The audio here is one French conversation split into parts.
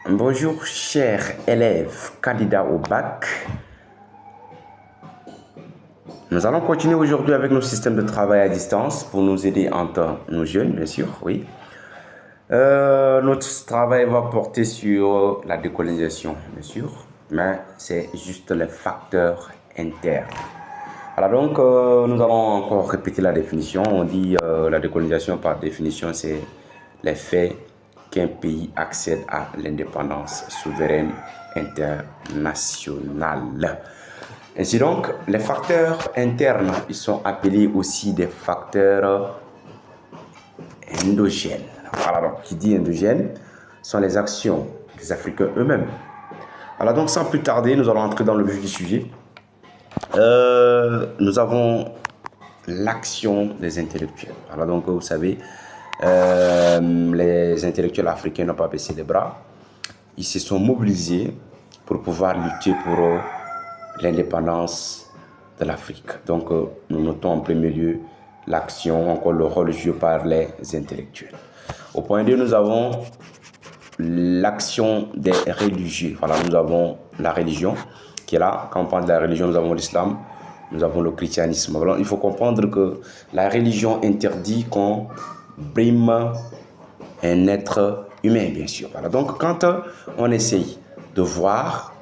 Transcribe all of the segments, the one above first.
Bonjour chers élèves candidats au bac. Nous allons continuer aujourd'hui avec nos systèmes de travail à distance pour nous aider en temps, nos jeunes bien sûr, oui. Notre travail va porter sur la décolonisation bien sûr, mais c'est juste les facteurs internes. Alors donc, nous allons encore répéter la définition. On dit la décolonisation par définition, c'est les faits qu'un pays accède à l'indépendance souveraine internationale. Ainsi donc, les facteurs internes, ils sont appelés aussi des facteurs endogènes. Voilà, donc, qui dit endogène, sont les actions des Africains eux-mêmes. Alors donc, sans plus tarder, nous allons entrer dans le vif du sujet. Nous avons l'action des intellectuels. Alors donc, vous savez, les intellectuels africains n'ont pas baissé les bras. Ils se sont mobilisés pour pouvoir lutter pour l'indépendance de l'Afrique. Donc, nous notons en premier lieu l'action, encore le rôle joué par les intellectuels. Au point 2, nous avons l'action des religieux. Voilà, nous avons la religion qui est là. Quand on parle de la religion, nous avons l'islam, nous avons le christianisme. Alors, il faut comprendre que la religion interdit qu'on brime un être humain, bien sûr. Voilà. Donc, quand on essaye de voir,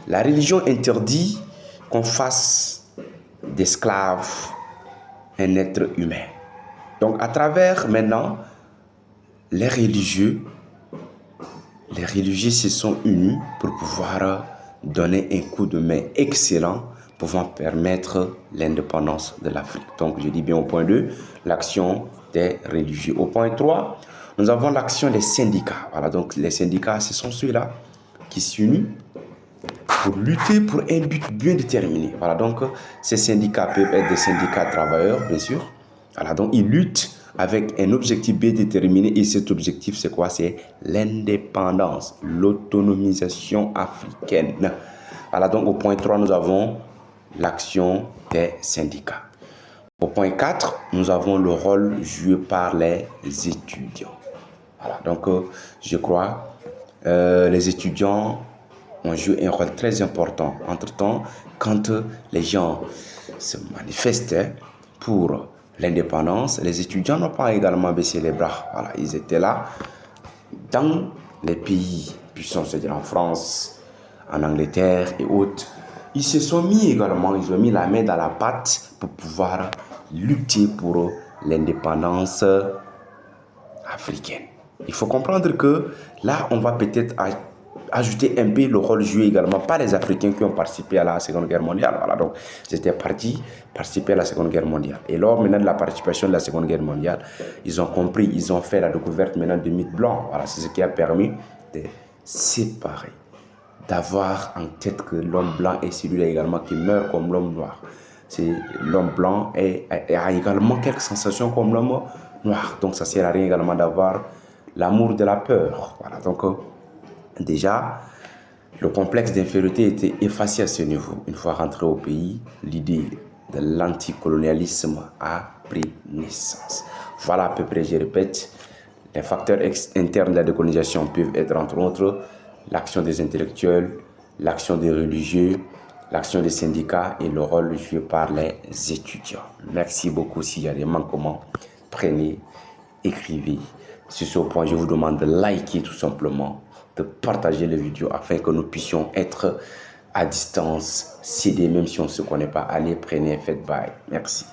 la religion interdit qu'on fasse d'esclaves un être humain. Donc, à travers maintenant les religieux se sont unis pour pouvoir donner un coup de main excellent pouvant permettre l'indépendance de l'Afrique. Donc, je dis bien au point 2, l'action des religieux. Au point 3, nous avons l'action des syndicats. Voilà, donc les syndicats, ce sont ceux-là qui s'unissent pour lutter pour un but bien déterminé. Voilà, donc ces syndicats peuvent être des syndicats travailleurs, bien sûr. Voilà, donc ils luttent avec un objectif bien déterminé et cet objectif, c'est quoi? C'est l'indépendance, l'autonomisation africaine. Voilà, donc au point 3, nous avons l'action des syndicats. Au point 4, nous avons le rôle joué par les étudiants. Voilà, donc je crois les étudiants ont joué un rôle très important. Entre-temps, quand les gens se manifestaient pour l'indépendance, les étudiants n'ont pas également baissé les bras. Voilà, ils étaient là dans les pays puissants, c'est-à-dire en France, en Angleterre et autres. Ils se sont mis également, ils ont mis la main dans la pâte pour pouvoir lutter pour l'indépendance africaine. Il faut comprendre que là, on va peut-être ajouter un peu le rôle joué également par les Africains qui ont participé à la Seconde Guerre mondiale. Voilà, donc c'était participer à la Seconde Guerre mondiale. Et lors maintenant de la participation de la Seconde Guerre mondiale, ils ont compris, ils ont fait la découverte maintenant de mythes blancs. Voilà, c'est ce qui a permis de séparer, d'avoir en tête que l'homme blanc est celui-là également qui meurt comme l'homme noir. C'est l'homme blanc a également quelques sensations comme l'homme noir. Donc ça sert à rien également d'avoir l'amour de la peur. Voilà, donc déjà, le complexe d'infériorité était effacé à ce niveau. Une fois rentré au pays, l'idée de l'anticolonialisme a pris naissance. Voilà à peu près, je répète, les facteurs internes de la décolonisation peuvent être entre autres l'action des intellectuels, l'action des religieux, l'action des syndicats et le rôle joué par les étudiants. Merci beaucoup. S'il y a des manquements, prenez, écrivez. Sur ce point, je vous demande de liker tout simplement, de partager les vidéos afin que nous puissions être à distance, s'aider même si on ne se connaît pas. Allez, prenez, faites bye. Merci.